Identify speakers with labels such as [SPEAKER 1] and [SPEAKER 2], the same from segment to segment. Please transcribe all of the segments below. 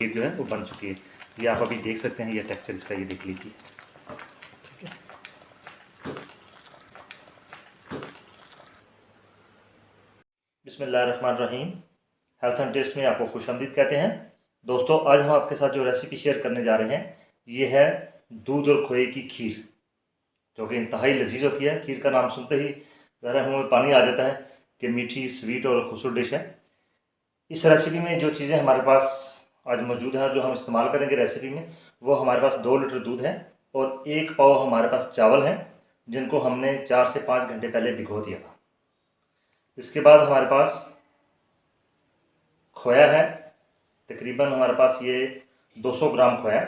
[SPEAKER 1] खीर जो है वो बन चुकी है। ये आप अभी देख सकते हैं, ये टेक्सचर इसका ये देख लीजिए। ठीक है। बिस्मिल्लाहिर्रहमानिर्रहीम। हेल्थ एंड टेस्ट में आपको खुशामदीद कहते हैं। दोस्तों, आज हम आपके साथ जो रेसिपी शेयर करने जा रहे हैं ये है दूध और खोए की खीर, जो कि इंतहाई लजीज होती है। खीर का नाम सुनते ही ज़रा मुँह में पानी आ जाता है कि मीठी, स्वीट और खूबसूरत डिश है। इस रेसिपी में जो चीज़ें हमारे पास आज मौजूद हैं, जो हम इस्तेमाल करेंगे रेसिपी में, वो हमारे पास 2 लीटर दूध है और 1 पाव हमारे पास चावल हैं, जिनको हमने 4 से 5 घंटे पहले भिगो दिया था। इसके बाद हमारे पास खोया है, तकरीबन हमारे पास ये 200 ग्राम खोया।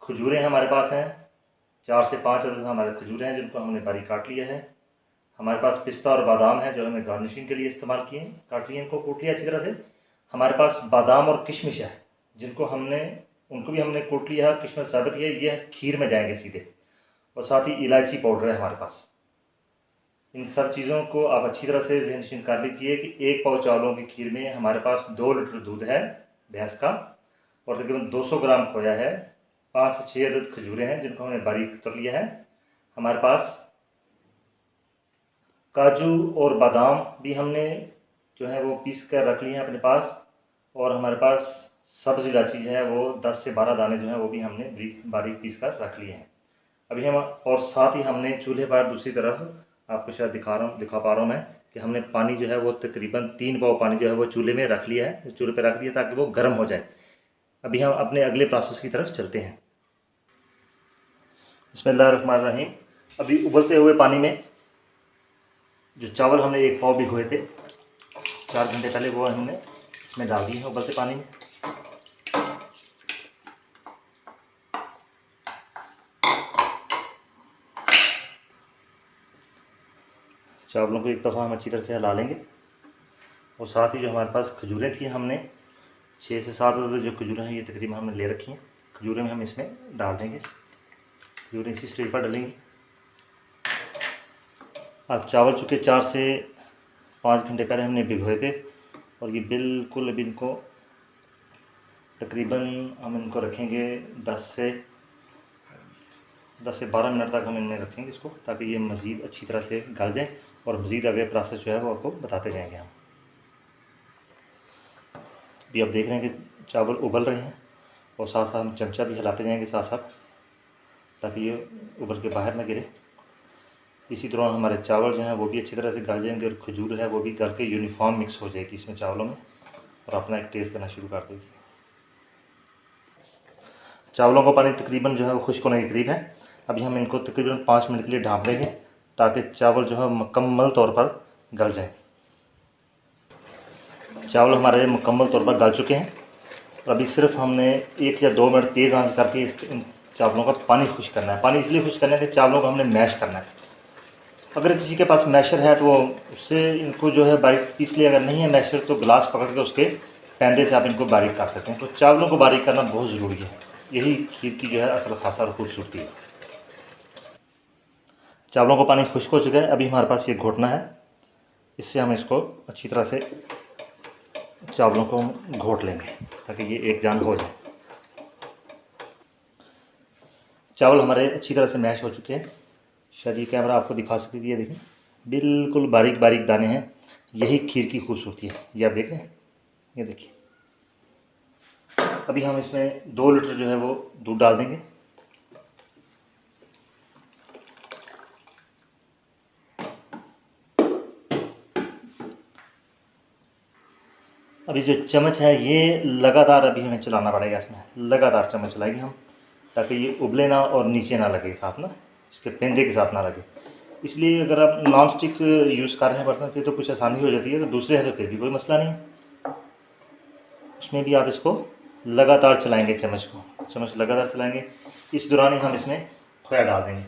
[SPEAKER 1] खजूरें हमारे पास हैं, 4 से 5 अदद हमारे खजूरें हैं, जिनको हमने बारीक काट लिया है। हमारे पास पिस्ता और बादाम है, जो हमने गार्निशिंग के लिए इस्तेमाल किए हैं। काट लिए, इनको कूट लिया अच्छी तरह से। हमारे पास बादाम और किशमिश है, जिनको उनको भी हमने कूट लिया है, किशमिश साबित किया। ये खीर में जाएंगे सीधे। और साथ ही इलायची पाउडर है हमारे पास। इन सब चीज़ों को आप अच्छी तरह से ज़हन नशीन कर लीजिए कि 1 पाव चावलों की खीर में हमारे पास 2 लीटर दूध है भैंस का, और तकरीबन 200 ग्राम खोया है, 5 से 6 अदद खजूरें हैं, जिनको हमने बारीक कर लिया है। हमारे पास काजू और बादाम भी हमने जो है वो पीस कर रख लिए हैं अपने पास। और हमारे पास सब्ज़ इलायची जो है वो 10 से 12 दाने जो हैं वो भी हमने बारीक पीस कर रख लिए हैं अभी हम। और साथ ही हमने चूल्हे पर दूसरी तरफ आपको शायद दिखा पा रहा हूँ मैं कि हमने पानी जो है वो तकरीबन 3 पाव पानी जो है वो चूल्हे में रख लिया है, चूल्हे पर रख दिया ताकि वो गर्म हो जाए। अभी हम अपने अगले प्रोसेस की तरफ चलते हैं। बिस्मिल्लाहिर्रहमानिर्रहीम। अभी उबलते हुए पानी में जो चावल हमने 1 पाव भिगोए थे 4 घंटे पहले, वो हमने इसमें डाल दिए हैं उबलते पानी में। चावलों को एक दफ़ा हम अच्छी तरह से हिला लेंगे। और साथ ही जो हमारे पास खजूरें थी, हमने 6 से 7 अदद जो खजूरें हैं ये तकरीबन हमने ले रखी हैं। खजूरें में हम इसमें डाल देंगे, खजूरें इसी स्टेज पर डालेंगे। अब चावल चूँकि 4 से 5 घंटे पहले हमने भिगोए थे, और ये बिल्कुल अभी इनको तकरीबन हम इनको रखेंगे 10 से 12 मिनट तक हम इनमें रखेंगे इसको, ताकि ये मज़ीद अच्छी तरह से गल जाए। और मज़ीद आगे प्रोसेस जो है वो आपको बताते जाएंगे हम। अभी आप देख रहे हैं कि चावल उबल रहे हैं, और साथ साथ हम चमचा भी हिलाते जाएंगे साथ साथ, ताकि ये उबल के बाहर न गिरे। इसी तरह हमारे चावल जो हैं वो भी अच्छी तरह से गल जाएंगे, और खजूर है वो भी गल के यूनिफॉर्म मिक्स हो जाएगी इसमें चावलों में, और अपना एक टेस्ट देना शुरू कर देगी। चावलों का पानी तकरीबन जो है वो खुश्क होने के करीब है। अभी हम इनको तकरीबन 5 मिनट के लिए ढाँप देंगे, ताकि चावल जो है मुकम्मल तौर पर गल जाए। चावल हमारे मुकम्मल तौर पर गल चुके हैं। अभी सिर्फ हमने 1 या 2 मिनट तेज़ आंच करके इन चावलों का पानी खुश्क करना है। पानी इसलिए खुश्क करना है कि चावलों को हमने मैश करना है। अगर किसी के पास मैशर है तो वो उससे इनको जो है बारीक पीस लिया। अगर नहीं है मैशर तो गिलास पकड़ के उसके पैंदे से आप इनको बारीक कर सकते हैं। तो चावलों को बारीक करना बहुत ज़रूरी है, यही खीर की जो है असल खासा और खूबसूरती है। चावलों का पानी खुश्क हो चुका है। अभी हमारे पास ये घोटना है, इससे हम इसको अच्छी तरह से चावलों को घोट लेंगे ताकि ये एक जान हो जाए। चावल हमारे अच्छी तरह से मैश हो चुके हैं। शायद ये कैमरा आपको दिखा सकती है, ये देखें बिल्कुल बारीक बारीक दाने हैं। यही खीर की खूबसूरती है, ये आप देख रहे हैं, ये देखिए। अभी हम इसमें 2 लीटर जो है वो दूध डाल देंगे। अभी जो चम्मच है ये लगातार अभी हमें चलाना पड़ेगा, इसमें लगातार चम्मच चलाएंगे हम, ताकि ये उबले ना और नीचे ना लगे साथ ना, इसके पेंदे के साथ ना लगे। इसलिए अगर आप नॉन स्टिक यूज़ कर रहे हैं बर्तन फिर तो कुछ आसानी हो जाती है, तो दूसरे है तो फिर भी कोई मसला नहीं है। उसमें भी आप इसको लगातार चलाएंगे, चम्मच लगातार चलाएंगे। इस दौरान ही हम इसमें खोया डाल देंगे।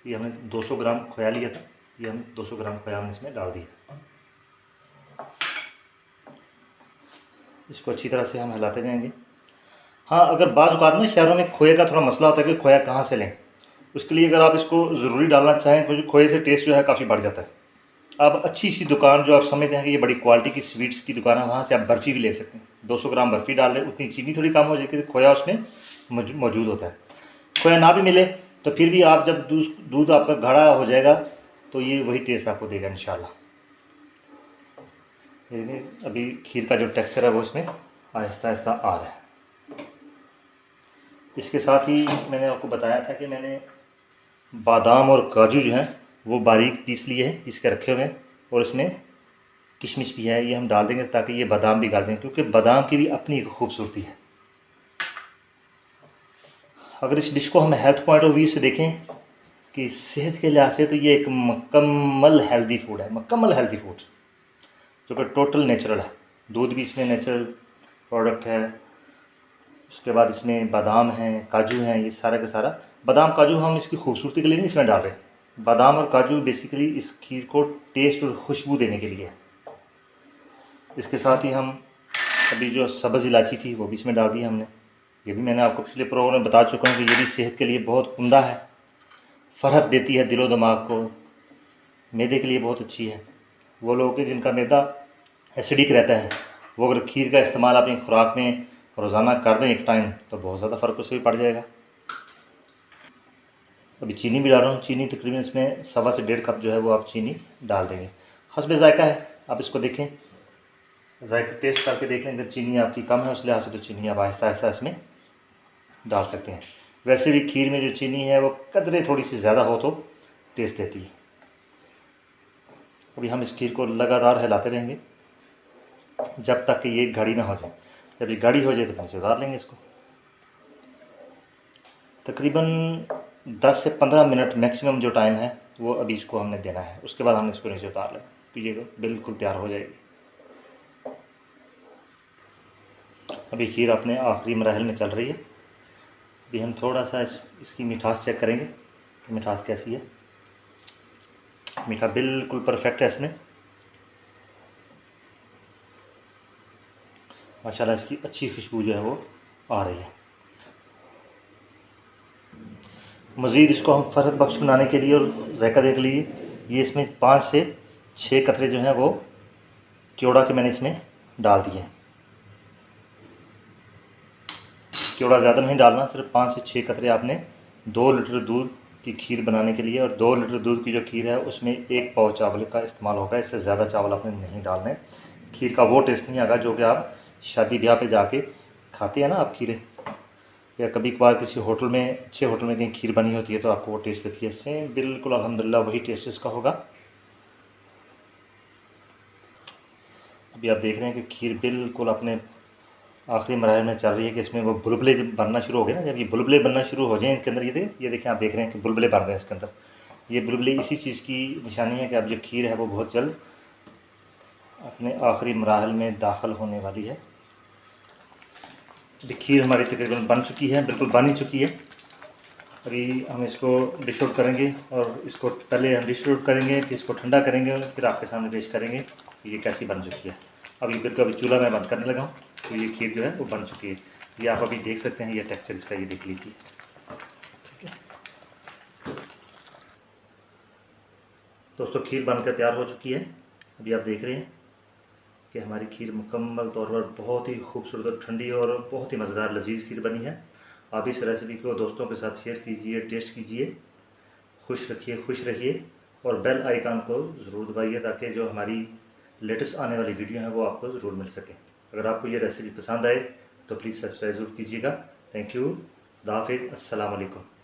[SPEAKER 1] ये हमने 200 ग्राम खोया लिया था, ये हम 200 ग्राम खोया हमने इसमें डाल दिया। इसको अच्छी तरह से हम हिलाते जाएंगे। हाँ, अगर बाज़ औक़ात में शहरों में खोए का थोड़ा मसला होता है कि खोया कहाँ से लें। उसके लिए अगर आप इसको ज़रूरी डालना चाहें तो खोए से टेस्ट जो है काफ़ी बढ़ जाता है। अब अच्छी सी दुकान जो आप समझते हैं कि ये बड़ी क्वालिटी की स्वीट्स की दुकान है, वहाँ से आप बर्फ़ी भी ले सकते हैं। 200 ग्राम बर्फ़ी डाल लें, उतनी चीनी थोड़ी कम हो जाएगी, खोया उसमें मौजूद होता है। खोया ना भी मिले तो फिर भी आप जब दूध आपका गाढ़ा हो जाएगा तो ये वही टेस्ट आपको देगा इंशाल्लाह। अभी खीर का जो टेक्सचर है वो इसमें आहिस्ता आहिस्ता आ रहा है। इसके साथ ही मैंने आपको बताया था कि मैंने बादाम और काजू जो हैं वो बारीक पीस लिए हैं, पीस के रखे हुए हैं, और इसमें किशमिश भी है, ये हम डाल देंगे ताकि ये बादाम भी डाल देंगे, क्योंकि बादाम की भी अपनी एक खूबसूरती है। अगर इस डिश को हम हेल्थ पॉइंट ऑफ व्यू से देखें कि सेहत के लिहाज से, तो ये एक मुकम्मल हेल्दी फूड है, मुकम्मल हेल्दी फूड जो कि टोटल नेचुरल है। दूध भी इसमें नेचुरल प्रोडक्ट है, उसके बाद इसमें बादाम हैं, काजू हैं, ये सारा का सारा। बादाम काजू हम इसकी खूबसूरती के लिए नहीं इसमें डाल रहे, बादाम और काजू बेसिकली इस खीर को टेस्ट और खुशबू देने के लिए है। इसके साथ ही हम अभी जो सब्ज़ इलायची थी वो भी इसमें डाल दी हमने। ये भी मैंने आपको पिछले प्रोग्राम में बता चुका हूँ कि ये भी सेहत के लिए बहुत उम्दा है, फ़र्हत देती है दिलो दिमाग को, मैदे के लिए बहुत अच्छी है। वो लोग जिनका मैदा एसिडिक रहता है वो अगर खीर का इस्तेमाल अपनी खुराक में रोज़ाना कर दें एक टाइम, तो बहुत ज़्यादा फ़र्क उससे भी पड़ जाएगा। अभी चीनी भी डाल रहा हूँ, चीनी तकरीबन इसमें 1.25 से 1.5 कप जो है वो आप चीनी डाल देंगे। हस्बे जायका है, आप इसको देखें, जायका टेस्ट करके देख लें, अगर चीनी आपकी कम है उस लिहाज से तो चीनी आप आहिस्ता आहिस्ता इसमें डाल सकते हैं। वैसे भी खीर में जो चीनी है वो कदरे थोड़ी सी ज़्यादा हो तो टेस्ट देती है। अभी हम इस खीर को लगातार हिलाते रहेंगे जब तक कि ये गाढ़ी ना हो जाए। जब ये गाढ़ी हो जाए तो नीचे उतार लेंगे इसको। तकरीबन 10 से 15 मिनट मैक्सिमम जो टाइम है वो अभी इसको हमने देना है, उसके बाद हमने इसको नीचे उतार लें तो ये बिल्कुल तैयार हो जाएगी। अभी खीर अपने आखिरी मराहल में चल रही है। अभी हम थोड़ा सा इसकी मिठास चेक करेंगे कि मिठास कैसी है। मीठा बिल्कुल परफेक्ट है इसमें, माशाल्लाह इसकी अच्छी खुशबू जो है वो आ रही है। मज़ीद इसको हम फ़र्हत बख्श बनाने के लिए और जायका देने के लिए ये इसमें 5 से 6 कतरे जो हैं वो क्योड़ा के मैंने इसमें डाल दिए हैं। क्योड़ा ज़्यादा नहीं डालना, सिर्फ 5 से 6 कतरे आपने 2 लीटर दूध की खीर बनाने के लिए, और 2 लीटर दूध की जो खीर है उसमें 1 पाव चावल का इस्तेमाल होगा, इससे ज़्यादा चावल आपने नहीं डालने। खीर का वो टेस्ट नहीं आएगा जो कि आप शादी ब्याह पे जाके खाते हैं ना आप खीरें, या कभी कभार किसी होटल में, अच्छे होटल में कहीं खीर बनी होती है तो आपको वो टेस्ट देती है। सेम बिल्कुल अल्हम्दुलिल्लाह वही टेस्ट इसका होगा। अभी आप देख रहे हैं कि खीर बिल्कुल अपने आखिरी मराहल में चल रही है कि इसमें वो बुलबुले जब बनना शुरू हो गए ना, जब ये बुलबुले बनना शुरू हो जाए इसके अंदर, ये देखें, आप देख रहे हैं कि बुलबुले बन रहे हैं इसके अंदर। ये बुलबुले इसी चीज़ की निशानी है कि अब जो खीर है वो बहुत जल्द अपने आखिरी मराहल में दाखिल होने वाली है। खीर हमारी तकरीबन बन चुकी है, बिल्कुल बन ही चुकी है। अभी हम इसको डिश आउट करेंगे, और इसको पहले हम डिश आउट करेंगे, फिर इसको ठंडा करेंगे, फिर आपके सामने पेश करेंगे कि ये कैसी बन चुकी है। अभी फिर अभी चूल्हा मैं बंद करने लगा हूँ, तो ये खीर जो है वो बन चुकी है। ये आप अभी देख सकते हैं, ये टेक्सचर इसका ये देख लीजिए। ठीक है दोस्तों, खीर बनकर तैयार हो चुकी है। अभी आप देख रहे हैं कि हमारी खीर मुकम्मल तौर पर बहुत ही खूबसूरत, ठंडी और बहुत ही मज़ेदार लजीज खीर बनी है। आप इस रेसिपी को दोस्तों के साथ शेयर कीजिए, टेस्ट कीजिए, खुश रखिए, और बेल आइकन को ज़रूर दबाइए ताकि जो हमारी लेटेस्ट आने वाली वीडियो है वो आपको ज़रूर मिल सके। अगर आपको ये रेसिपी पसंद आए तो प्लीज़ सब्सक्राइब ज़रूर कीजिएगा। थैंक यू, खुदा हाफिज़, अस्सलाम वालेकुम।